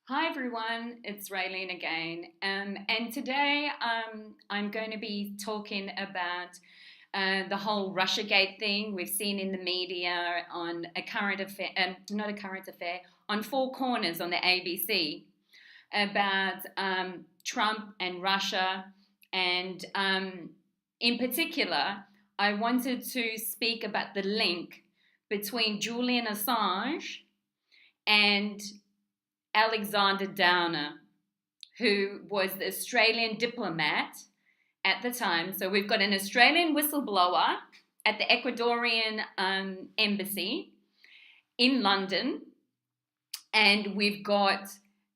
Hi everyone, it's Raylene again. And today I'm going to be talking about the whole RussiaGate thing we've seen in the media on a current affair, not a current affair, on Four Corners on the ABC about Trump and Russia. And in particular, I wanted to speak about the link between Julian Assange and Alexander Downer, who was the Australian diplomat at the time. So we've got an Australian whistleblower at the Ecuadorian embassy in London, and we've got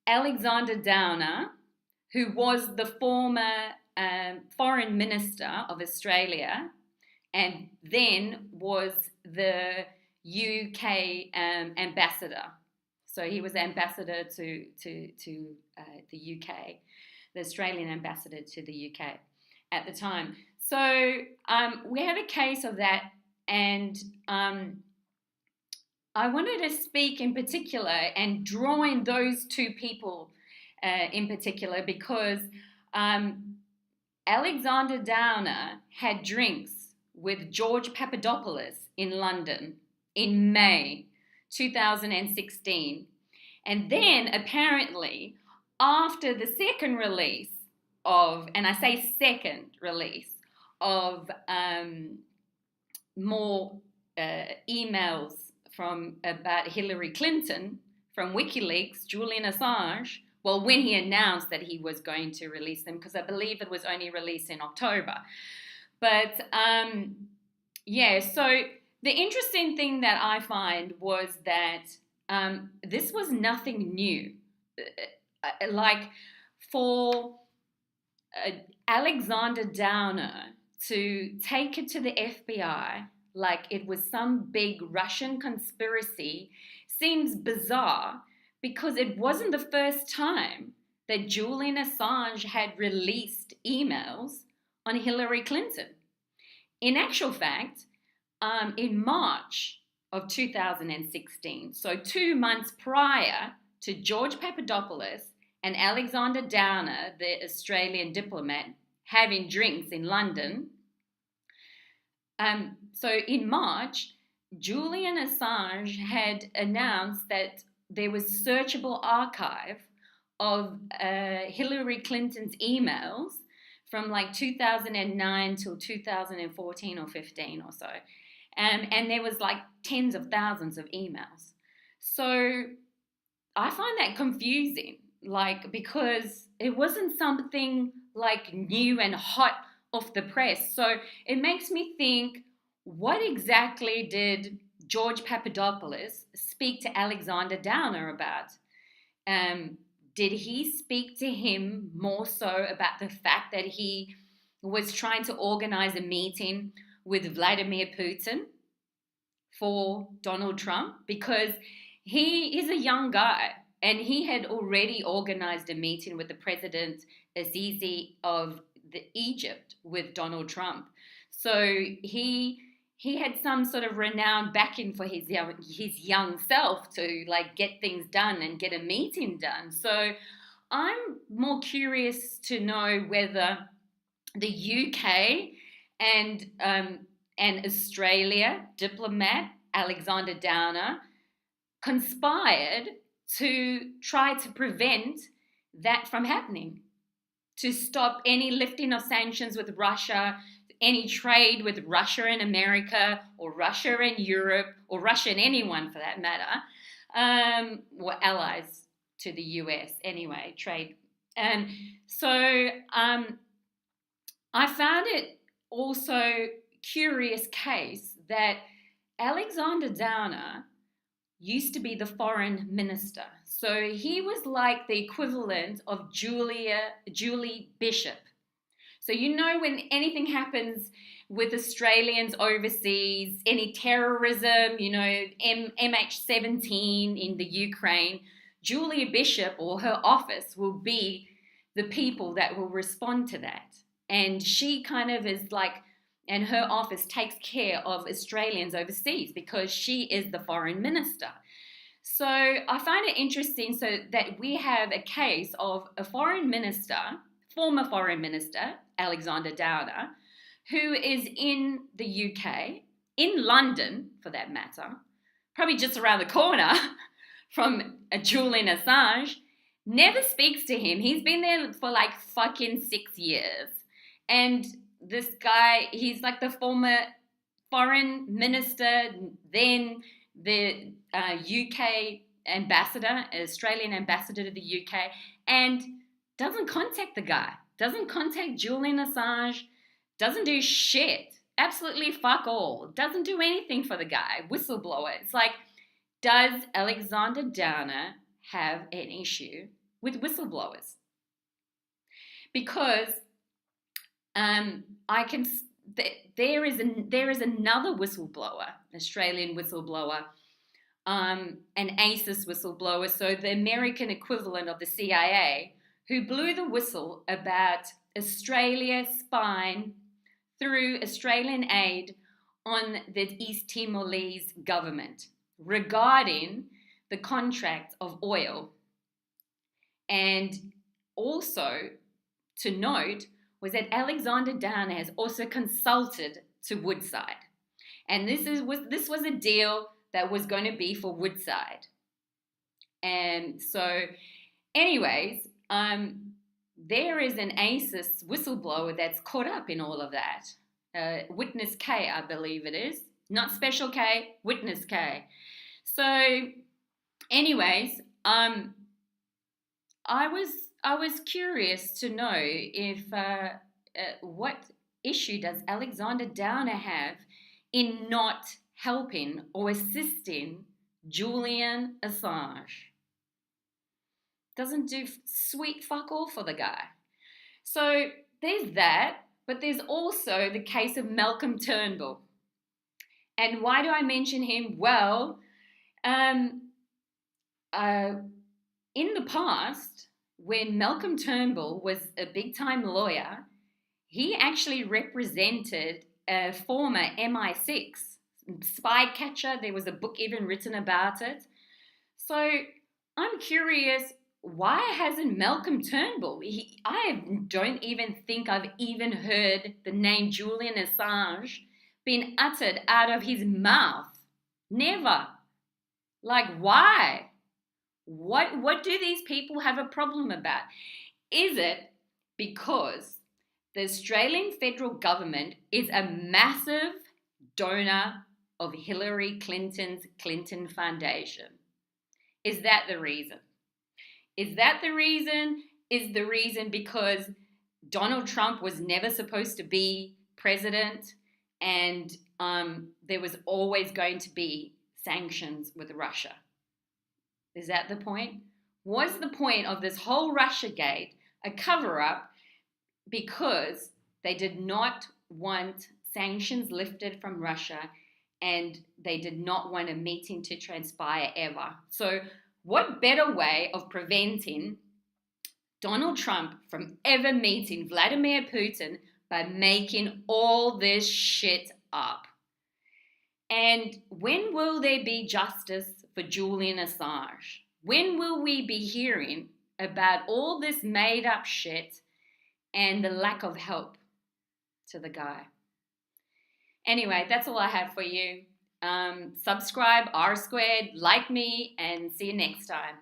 Alexander Downer, who was the former foreign minister of Australia and then was the UK ambassador. So he was ambassador to the UK, the Australian ambassador to the UK at the time. So we have a case of that, and I wanted to speak in particular and draw in those two people in particular because Alexander Downer had drinks with George Papadopoulos in London in May 2016. And then apparently, after the second release and I say second release, of more emails about Hillary Clinton from Wikileaks, Julian Assange, well, when he announced that he was going to release them, because I believe it was only released in October. But so the interesting thing that I find was that this was nothing new. Like for Alexander Downer to take it to the FBI like it was some big Russian conspiracy seems bizarre because it wasn't the first time that Julian Assange had released emails on Hillary Clinton. In actual fact, in March of 2016, so 2 months prior to George Papadopoulos and Alexander Downer, the Australian diplomat, having drinks in London. So in March, Julian Assange had announced that there was searchable archive of Hillary Clinton's emails from like 2009 till 2014 or 15 or so. And there was like tens of thousands of emails. So I find that confusing, like, because it wasn't something like new and hot off the press. So it makes me think, what exactly did George Papadopoulos speak to Alexander Downer about? Did he speak to him more so about the fact that he was trying to organize a meeting with Vladimir Putin for Donald Trump? Because he is a young guy and he had already organized a meeting with the president Azizi of Egypt with Donald Trump. So he had some sort of renowned backing for his young self to like get things done and get a meeting done. So I'm more curious to know whether the UK and Australia diplomat Alexander Downer conspired to try to prevent that from happening, to stop any lifting of sanctions with Russia, any trade with Russia and America, or Russia and Europe, or Russia and anyone for that matter, or allies to the US anyway, trade. So I found it also curious case that Alexander Downer used to be the foreign minister. So he was like the equivalent of Julie Bishop. So you know when anything happens with Australians overseas, any terrorism, MH17 in the Ukraine, Julia Bishop or her office will be the people that will respond to that. And she kind of is like, and her office takes care of Australians overseas because she is the foreign minister. So I find it interesting so that we have a case of a foreign minister, former foreign minister, Alexander Downer, who is in the UK, in London for that matter, probably just around the corner from Julian Assange, never speaks to him. He's been there for like fucking 6 years. And this guy, he's like the former foreign minister, then the UK ambassador, Australian ambassador to the UK, and doesn't contact the guy, doesn't contact Julian Assange, doesn't do shit, absolutely fuck all, doesn't do anything for the guy, whistleblower. It's like, does Alexander Downer have an issue with whistleblowers? Because there is another whistleblower, Australian whistleblower, an ASIS whistleblower, so the American equivalent of the CIA, who blew the whistle about Australia spying through Australian aid on the East Timorese government regarding the contract of oil. And also to note was that Alexander Downer has also consulted to Woodside. And this was a deal that was going to be for Woodside. And so, anyways, there is an ASIS whistleblower that's caught up in all of that. Witness K, I believe it is. Not Special K, Witness K. So, anyways, I was curious to know if what issue does Alexander Downer have in not helping or assisting Julian Assange? Doesn't do sweet fuck all for the guy. So there's that, but there's also the case of Malcolm Turnbull. And why do I mention him? Well, in the past, when Malcolm Turnbull was a big-time lawyer, he actually represented a former MI6 spy catcher. There was a book even written about it. So I'm curious, why hasn't Malcolm Turnbull, I don't even think I've even heard the name Julian Assange been uttered out of his mouth. Never. Like, why? What do these people have a problem about? Is it because the Australian federal government is a massive donor of Hillary Clinton's Clinton Foundation? Is that the reason? Is that the reason? Is the reason because Donald Trump was never supposed to be president and there was always going to be sanctions with Russia? Is that the point? Was the point of this whole RussiaGate a cover-up because they did not want sanctions lifted from Russia and they did not want a meeting to transpire ever? So what better way of preventing Donald Trump from ever meeting Vladimir Putin by making all this shit up? And when will there be justice for Julian Assange? When will we be hearing about all this made up shit and the lack of help to the guy? Anyway, that's all I have for you. Subscribe, R squared, like me, and see you next time.